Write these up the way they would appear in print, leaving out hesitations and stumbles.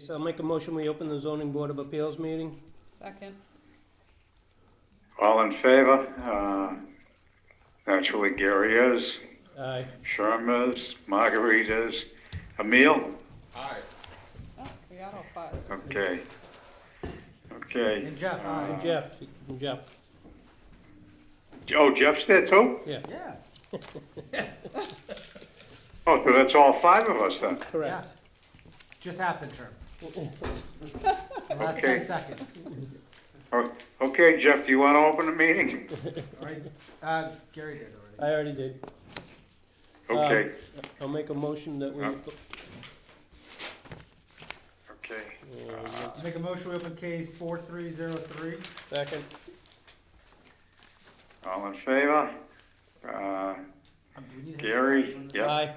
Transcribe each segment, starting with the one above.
so I'll make a motion, we open the zoning board of appeals meeting. Second. All in favor? Naturally, Gary is. Aye. Sherm is. Marguerite is. Emil? Aye. Oh, we got all five. Okay. Okay. And Jeff, And Jeff, and Jeff, Oh, Jeff's there too? yeah, yeah, Oh, so that's all five of us then? yeah. correct. Just happened, Sherm. Last Okay. 10 seconds. Oh, okay, Jeff, do you want to open the meeting? All right, Gary did already. I already did. Okay, I'll make a motion that we, okay. Make a motion, we open case 4303. second, All in favor? Do we need to hit Gary? start on this? Yep. aye.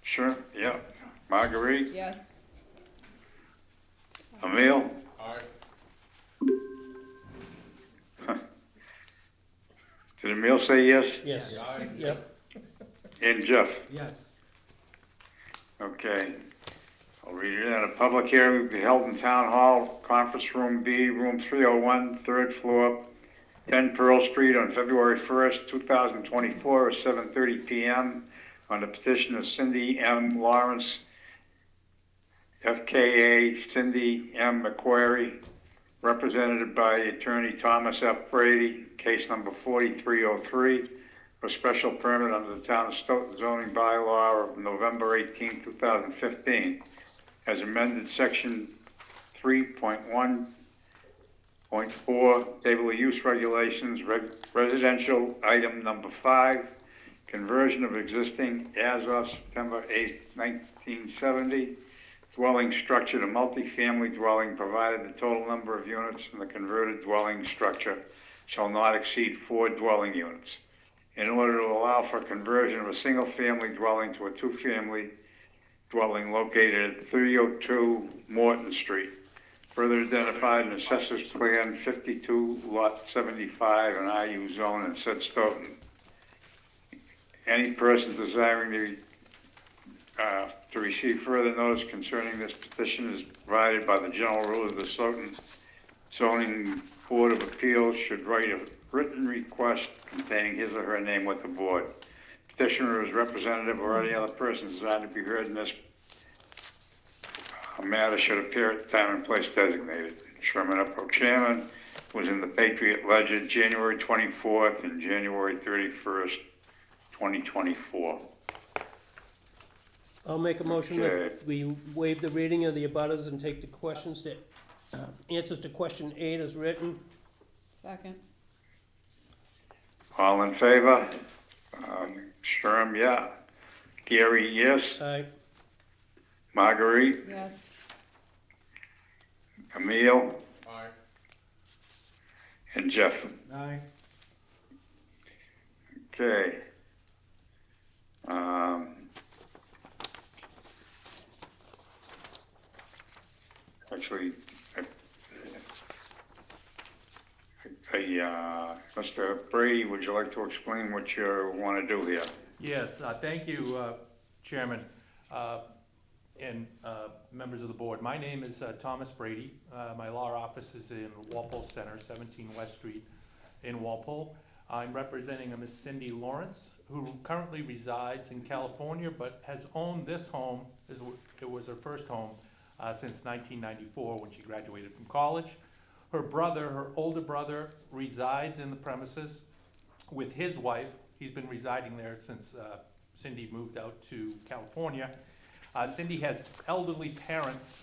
Sure, yep. Marguerite? Yes. Emil? Aye. Did Emil say yes? Yes, Aye. yep, And Jeff? Yes. Okay. I'll read it in. A public hearing will be held in Town Hall, Conference Room B, Room 301, third floor, 10 Pearl Street on February 1st, 2024, at 7:30 PM on the petition of Cindy M. Lawrence, FKA Cindy M. McQuarrie, represented by Attorney Thomas F. Brady, case number 4303, for special permit under the Town of Stoughton zoning bylaw of November 18, 2015, as amended section 3.1.4, table of use regulations, residential item number 5, conversion of existing as of September 8, 1970, dwelling structure to multifamily dwelling, provided the total number of units in the converted dwelling structure shall not exceed 4 dwelling units. In order to allow for conversion of a single-family dwelling to a two-family dwelling located at 302 Morton Street, further identified in Assessor's Plan 52, Lot 75, an IU zone in said Stoughton. Any person desiring to receive further notice concerning this petition is provided by the general rule of the Stoughton Zoning Board of Appeals should write a written request containing his or her name with the board. Petitioner is representative or any other person designed to be heard in this matter should appear at the time and place designated. Sherman Upper Chairman was in the Patriot Ledger January 24th and January 31st, 2024. I'll make a motion Okay. that we waive the reading of the abutters and take the questions that, answers to question 8 as written. Second. All in favor? Sherm, yeah. Gary, yes. Aye. Marguerite? Yes. Emil? Aye. And Jeff? Aye. Okay. Actually, Mr. Brady, would you like to explain what you want to do here? Yes, thank you, Chairman, and members of the board. My name is Thomas Brady. My law office is in Walpole Center, 17 West Street in Walpole. I'm representing a Miss Cindy Lawrence, who currently resides in California, but has owned this home. It was her first home since 1994 when she graduated from college. Her older brother, resides in the premises with his wife. He's been residing there since Cindy moved out to California. Cindy has elderly parents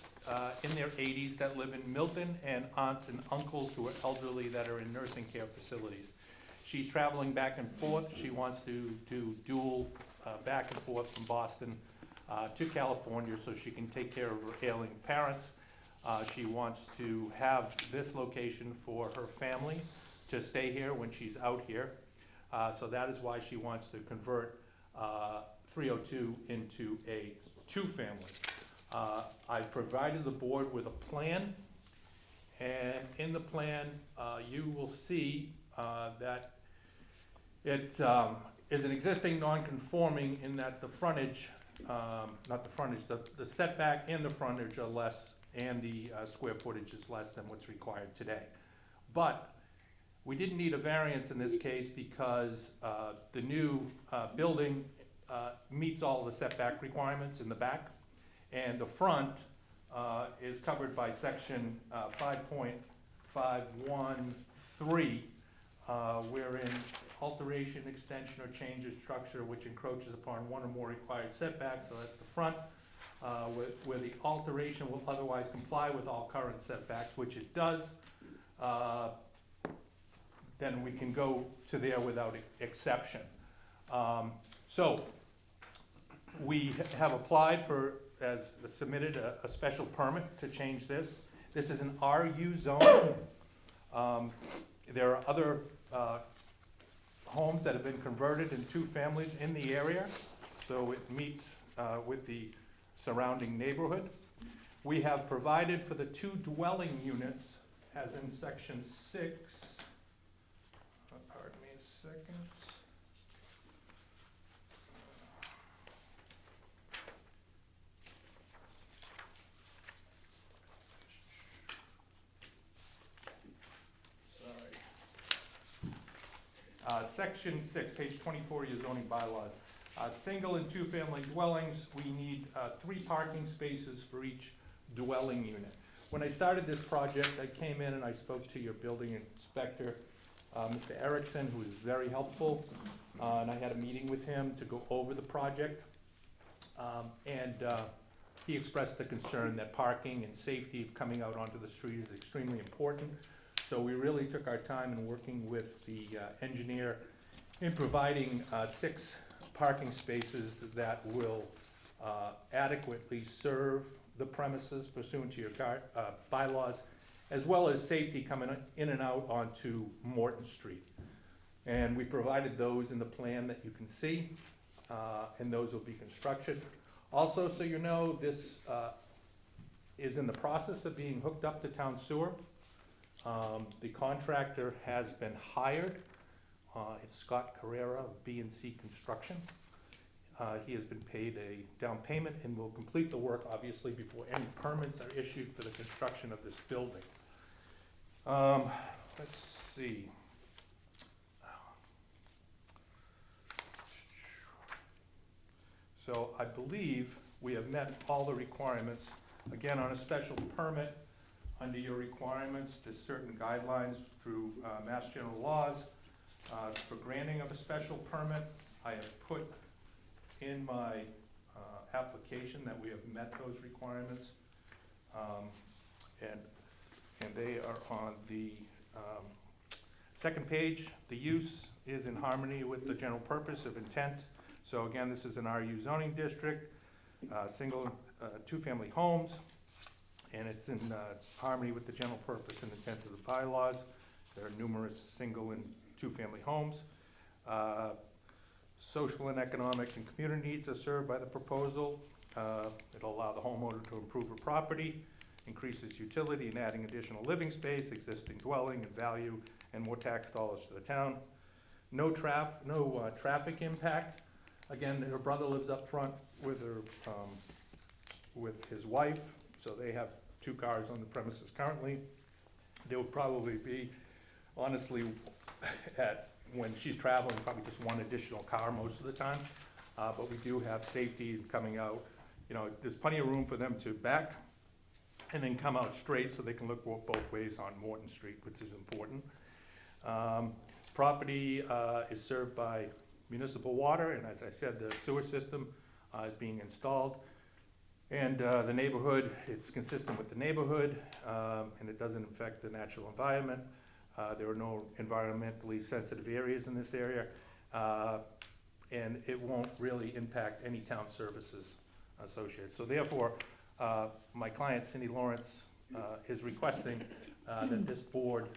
in their 80s that live in Milton, and aunts and uncles who are elderly that are in nursing care facilities. She's traveling back and forth. She wants to do dual back and forth from Boston to California so she can take care of her ailing parents. She wants to have this location for her family to stay here when she's out here. So that is why she wants to convert 302 into a two-family. I provided the board with a plan, and in the plan you will see that it is an existing non-conforming in that the frontage, the setback and the frontage are less and the square footage is less than what's required today. But we didn't need a variance in this case because the new building meets all the setback requirements in the back, and the front is covered by section 5.513, wherein alteration, extension, or change of structure which encroaches upon one or more required setbacks, so that's the front, where the alteration will otherwise comply with all current setbacks, which it does, then we can go to there without exception. So we have applied for, as submitted, a special permit to change this. This is an RU zone. There are other homes that have been converted in 2 families in the area, so it meets with the surrounding neighborhood. We have provided for the 2 dwelling units, as in section 6. Pardon me a second. Section 6, page 24 of your zoning bylaws. Single and 2-family dwellings, we need 3 parking spaces for each dwelling unit. When I started this project, I came in and I spoke to your building inspector, Mr. Erickson, who was very helpful, and I had a meeting with him to go over the project. He expressed the concern that parking and safety of coming out onto the street is extremely important. So we really took our time in working with the engineer in providing 6 parking spaces that will adequately serve the premises pursuant to your bylaws, as well as safety coming in and out onto Morton Street. And we provided those in the plan that you can see, and those will be constructed. Also, so you know, this is in the process of being hooked up to town sewer. The contractor has been hired. It's Scott Carrera of B&C Construction. He has been paid a down payment and will complete the work, obviously, before any permits are issued for the construction of this building. Let's see. So I believe we have met all the requirements. Again, on a special permit, under your requirements, there's certain guidelines through Mass General laws for granting of a special permit. I have put in my application that we have met those requirements. And they are on the second page. The use is in harmony with the general purpose of intent. So again, this is an RU zoning district, single, 2-family homes, and it's in harmony with the general purpose and intent of the bylaws. There are numerous single and 2-family homes. Social and economic and community needs are served by the proposal. It'll allow the homeowner to improve her property, increases utility and adding additional living space, existing dwelling and value, and more tax dollars to the town. No traffic impact. Again, her brother lives up front with her, with his wife, so they have 2 cars on the premises currently. There will probably be, honestly, when she's traveling, probably just 1 additional car most of the time. But we do have safety coming out. You know, there's plenty of room for them to back and then come out straight so they can look both ways on Morton Street, which is important. Property is served by municipal water, and as I said, the sewer system is being installed. And the neighborhood, it's consistent with the neighborhood, and it doesn't affect the natural environment. There are no environmentally sensitive areas in this area, and it won't really impact any town services associated. So therefore, my client, Cindy Lawrence, is requesting that this board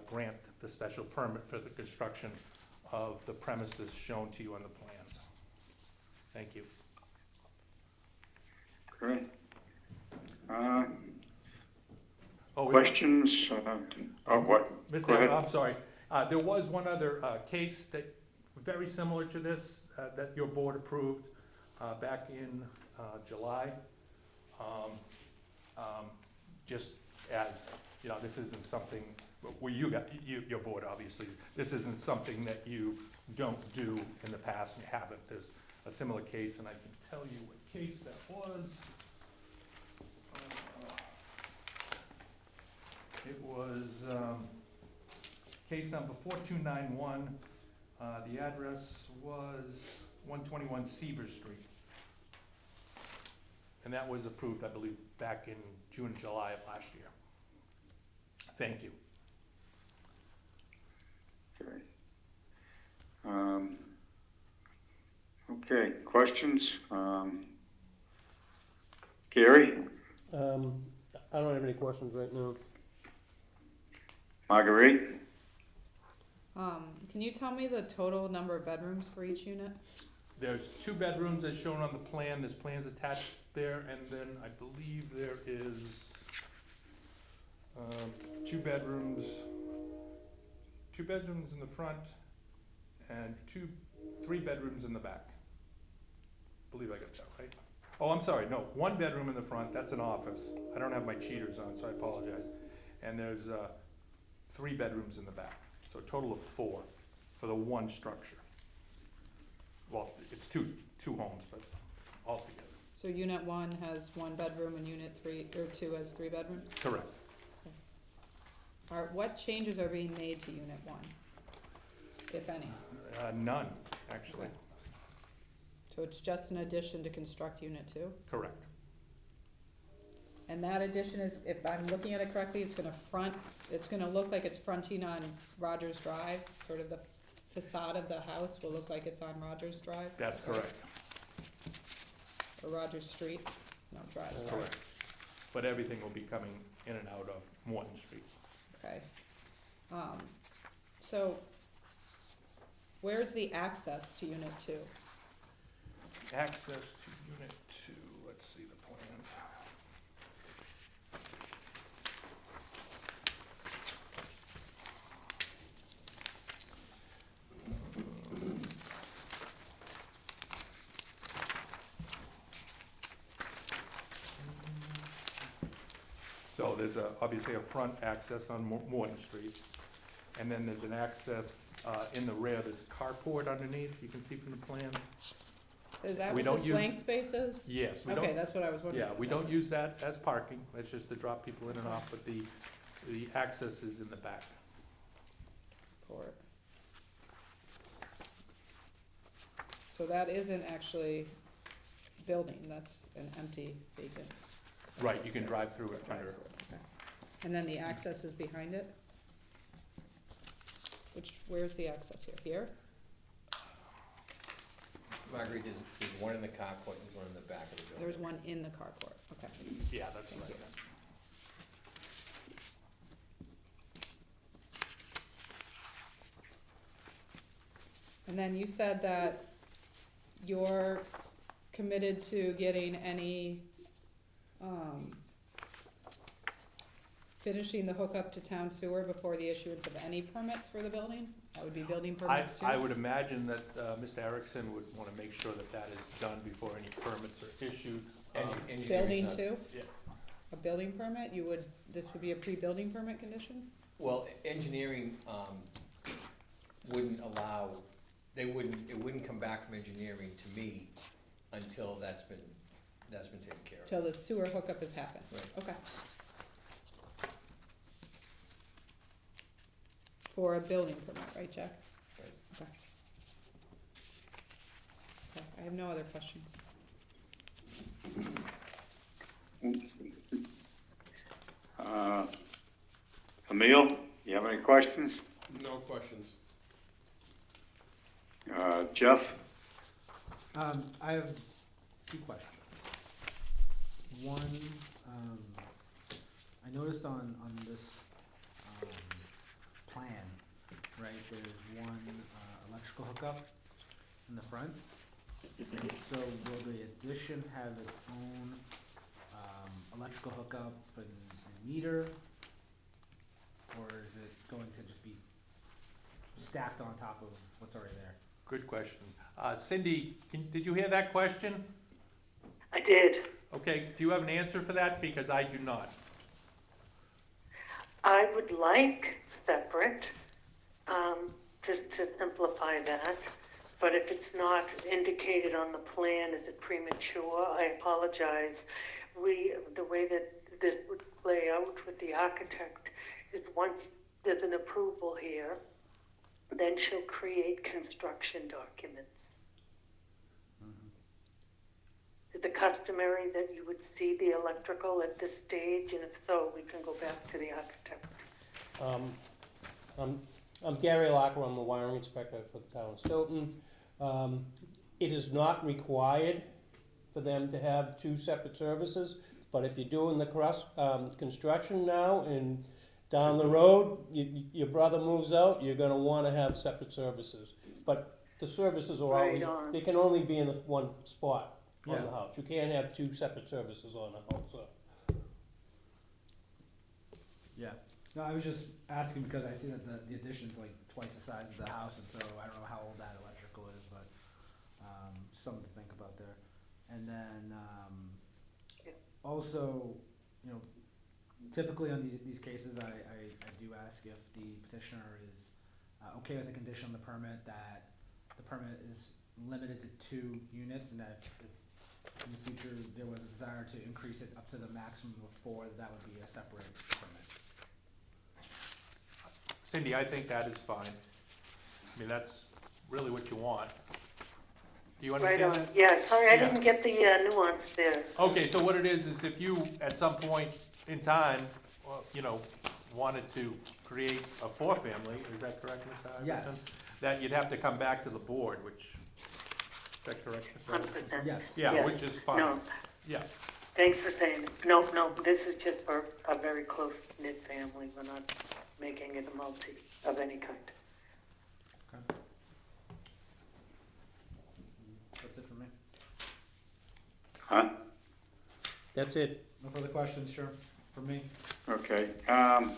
grant the special permit for the construction of the premises shown to you on the plans. Thank you. Okay. Oh, Questions? What? Go Mr. ahead. I'm sorry. There was one other case that very similar to this that your board approved back in July. just as, you know, this isn't something, well, your board, obviously, this isn't something that you don't do in the past and you haven't. There's a similar case, and I can tell you what case that was. It was case number 4291. The address was 121 Seaver Street. And that was approved, I believe, back in June, July of last year. Thank you. Okay. Okay, questions? Gary? I don't have any questions right now. Marguerite? Can you tell me the total number of bedrooms for each unit? There's 2 bedrooms as shown on the plan. There's plans attached there, and then I believe there is 2 bedrooms in the front and 3 bedrooms in the back. I believe I got that right. Oh, I'm sorry, no, 1 bedroom in the front, that's an office. I don't have my cheaters on, so I apologize. And there's 3 bedrooms in the back, so a total of 4 for the 1 structure. Well, it's two homes, but all together. So unit 1 has 1 bedroom and unit 2 has 3 bedrooms? Correct. What changes are being made to unit 1, if any? None, actually. Okay. So it's just an addition to construct unit 2? Correct. And that addition is, if I'm looking at it correctly, it's gonna look like it's fronting on Rogers Drive, sort of the facade of the house will look like it's on Rogers Drive? That's correct. Or Rogers Street? No, Drive, sorry. Correct. But everything will be coming in and out of Morton Street. Okay. So, where's the access to unit 2? Access to unit 2, let's see the plans. So there's obviously a front access on Morton Street, and then there's an access in the rear. There's a carport underneath, you can see from the plan. Is that We what don't this use- blank space is? Yes, we Okay, don't, that's what I was wondering. yeah, we don't use that as parking, that's just to drop people in and off, but the access is in the back. Port. So that isn't actually building, that's an empty vacant. Right, you can drive through it drive under, through, okay. And then the access is behind it? Where's the access here? Here? Marguerite, there's one in the carport, and there's one in the back of the building. There's one in the carport, okay. yeah, that's Thank right. you. And then you said that you're committed to getting any, finishing the hookup to town sewer before the issuance of any permits for the building? That would be building permits too? I would imagine that Mr. Erickson would wanna make sure that that is done before any permits are issued. Engineering's Building not- too? Yeah. A building permit, this would be a pre-building permit condition? Well, engineering, wouldn't allow, it wouldn't come back from engineering to me until that's been taken care of. Till the sewer hookup has happened? Right. Okay. For a building permit, right, Jack? Right. Okay. Okay, I have no other questions. Emile, you have any questions? No questions. Jeff? I have 2 questions. One, I noticed on this, plan, right, there's one, electrical hookup in the front. And so will the addition have its own, electrical hookup and meter? Or is it going to just be stacked on top of what's already there? Good question. Cindy, did you hear that question? I did. Okay, do you have an answer for that? Because I do not. I would like separate, just to simplify that. But if it's not indicated on the plan, is it premature? I apologize. The way that this would play out with the architect is once there's an approval here, then she'll create construction documents. Is it customary that you would see the electrical at this stage, and if so, we can go back to the architect? I'm Gary Locker, I'm the wiring inspector for the town of Stoughton. It is not required for them to have two separate services, but if you're doing the construction now and down the road, your brother moves out, you're gonna wanna have separate services. But the services are Right always, on. they can only be in one spot on Yeah. the house. You can't have two separate services on a house, so. Yeah. No, I was just asking because I see that the addition's like twice the size of the house, and so I don't know how old that electrical is, but, something to think about there. And then, Yeah. also, you know, typically on these cases, I do ask if the petitioner is, okay with the condition on the permit that the permit is limited to 2 units, and that if in the future there was a desire to increase it up to the maximum of 4, that would be a separate permit. Cindy, I think that is fine. I mean, that's really what you want. Do you Right understand on. that? Yeah, sorry, I Yeah. didn't get the nuance there. Okay, so what it is if you, at some point in time, you know, wanted to create a 4-family, is that correct, Mr. Iverson? Yes. That you'd have to come back to the board, which, is that correct, Mr. Iverson? 100%. Yes. Yeah, Yes. which is fine. No, Yeah, thanks for saying it. No, this is just for a very close-knit family. We're not making it a multi of any kind. Okay. That's it for me. Huh? That's it. No further questions, sure, for me? Okay. I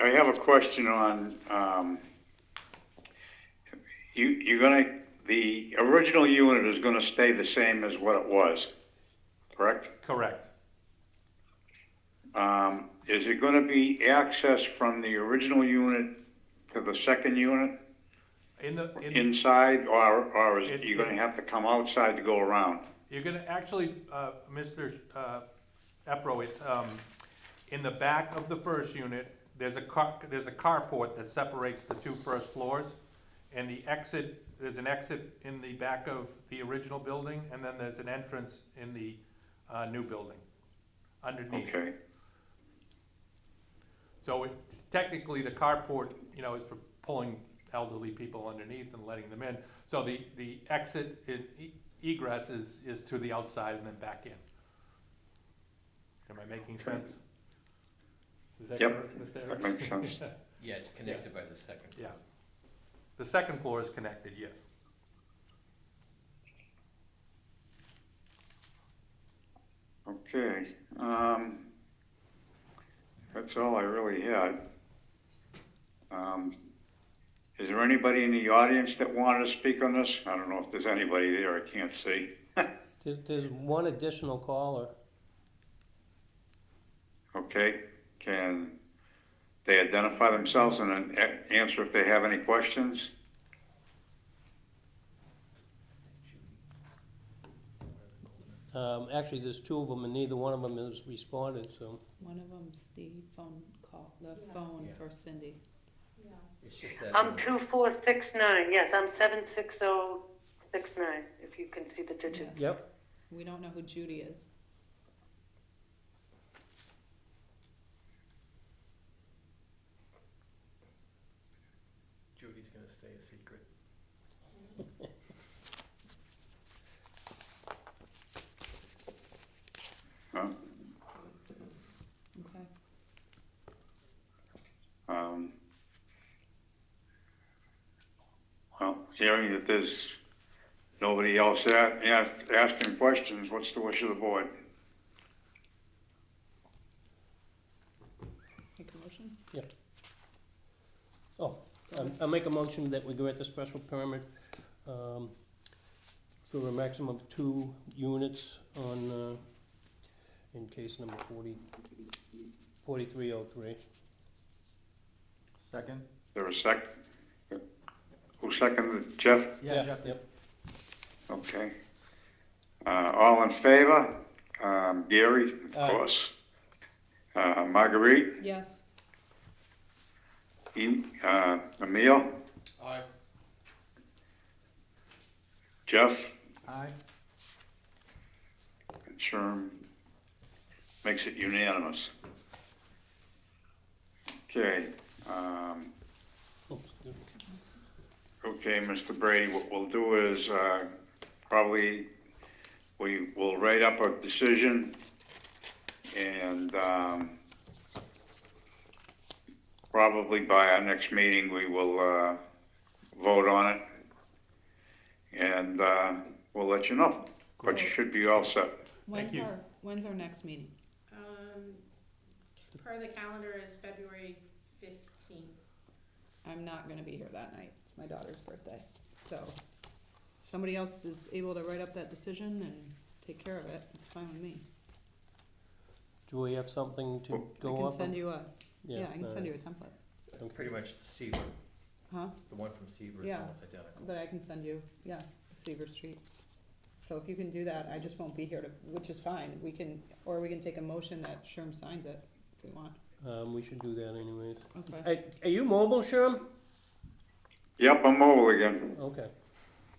have a question on, the original unit is gonna stay the same as what it was, correct? correct. Is it gonna be access from the original unit to the second unit In inside, or is It's- you gonna have to come outside to go around? You're gonna actually, Mr. Epro, it's, in the back of the first unit, there's a carport that separates the 2 first floors. And there's an exit in the back of the original building, and then there's an entrance in the, new building, underneath. Okay, So technically, the carport, you know, is for pulling elderly people underneath and letting them in. So the exit, egress is to the outside and then back in. Am I making sense? Is that Yep, correct, Mr. that Erickson? makes sense. Yeah, it's connected by the second. Yeah. The second floor is connected, yes. Okay, that's all I really had. Is there anybody in the audience that wanted to speak on this? I don't know if there's anybody there, I can't see. There's one additional caller. Okay, can they identify themselves and then answer if they have any questions? Actually, there's 2 of them, and neither one of them has responded, so. One of them's the phone call, the phone Yeah. for Cindy. It's just that. I'm 2469, yes, I'm 76069, if you can see the digits. Yep. We don't know who Judy is. Judy's gonna stay a secret. Huh? Okay. Well, hearing that there's nobody else asking questions, what's the wish of the board? Make a motion? Oh, I'll make a motion that we grant the special permit for a maximum of 2 units on, in case number 40. 4303. Second? There a sec? Who seconded, Jeff? Yeah, Jeff. Yep. Okay. All in favor? Gary, of Aye. course. Marguerite? Yes, Emil? Aye. Jeff? Aye. And Sherm makes it unanimous. Okay, Oops, good. okay, Mr. Brady, what we'll do is, probably, we will write up a decision and, probably by our next meeting, we will, vote on it. And, we'll let you know, but you should be all set. you. when's our next meeting? Per the calendar is February 15th. I'm not gonna be here that night, it's my daughter's birthday, so somebody else is able to write up that decision and take care of it, it's fine with me. Do we have something to I go can off of? send you yeah, I can send you a template, Pretty much Seaver, huh? the one from Seaver is Yeah. almost identical. But I can send you, Seaver Street. So if you can do that, I just won't be here to, which is fine, we can take a motion that Sherm signs it, if we want, We should do that anyways. okay? Are you mobile, Sherm? Yep, I'm mobile again. Okay.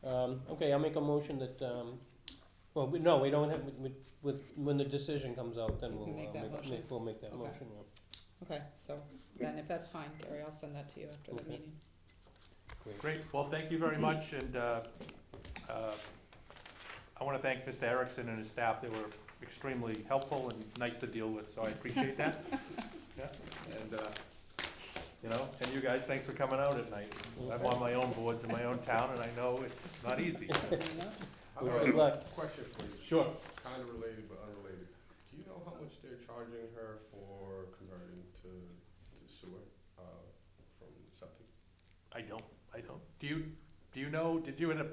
Okay, I'll make a motion that, well, no, we don't have, when the decision comes out, then You we'll, can make that motion. we'll make that Okay. motion, yeah. Okay, so then if that's fine, Gary, I'll send that to you after the Okay. meeting. Great, well, thank you very much, and I want to thank Mr. Erickson and his staff. They were extremely helpful and nice to deal with, so I appreciate that. Yeah, and, you know, and you guys, thanks for coming out at night. I'm on my own boards in my own town, and I know it's not easy. Good luck. Question for you. Sure. Kind of related but unrelated. Do you know how much they're charging her for converting to sewer, from septic? I don't. Do you know, did you end up,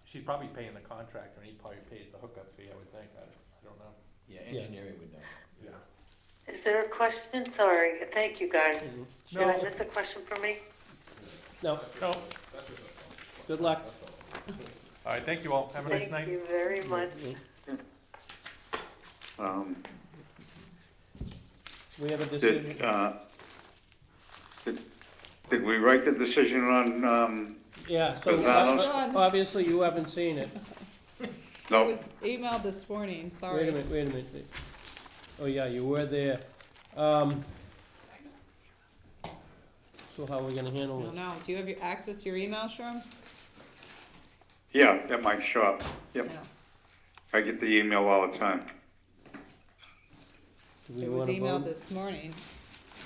she's probably paying the contractor, and he probably pays the hookup fee, I would think. I don't know. Yeah, engineering would know. Yeah. Is there a question? Sorry, thank you, guys. Mhm. Did I No. miss a question for me? No, No, That's just all. good luck. That's all. all right, thank you all. Have a nice night. Thank you very much. We have a decision. Did we write the decision on, Yeah, so Good luck. obviously you haven't seen it. It no, was emailed this morning, sorry. Wait a minute. Oh, yeah, you were there. So how are we gonna I handle don't this? know, do you have your access to your email, Sherm? yeah, at my shop. Yep, Yeah. I get the email all the time. Do we It was wanna emailed vote? this morning,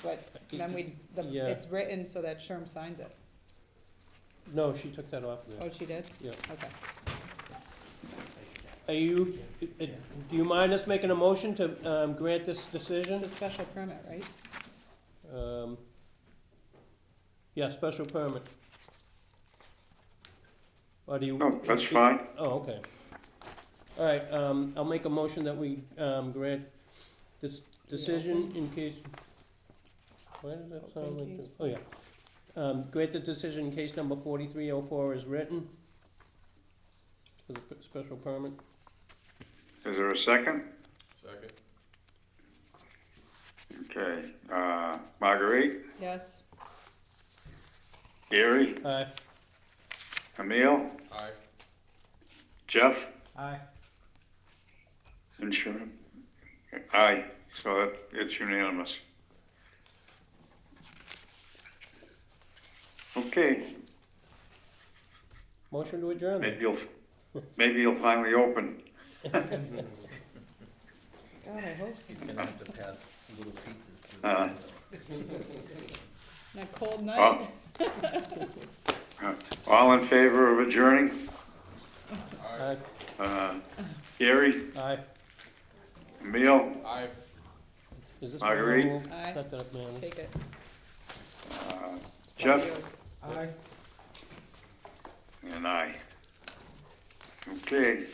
but then Yeah. it's written so that Sherm signs it. No, she took that off Oh, there. she did? Yeah. Okay. Are you, do you mind us making a motion to, grant this It's decision? a special permit, right? Yeah, special permit. Or do you? No, that's fine. Oh, okay. All right, I'll make a motion that we, grant this decision in case, why does that sound Open like case. this? Oh, yeah. Grant the decision in case number 4304 is written for the special permit. Is there a second? Second. Okay, Marguerite, Yes, Gary, Aye. Emil, Aye. Jeff, Aye. and Sherm. Aye, so it's unanimous. Okay, Motion to adjourn then. maybe you'll finally open. God, I hope so. He's gonna have to pass little pieces through. Uh, That cold night? All in favor of adjourning? Aye. Gary, Aye. Emil, Aye. Is this? Marguerite? one? Aye. Not that it matters. Take it. Jeff, Aye. and I. Okay,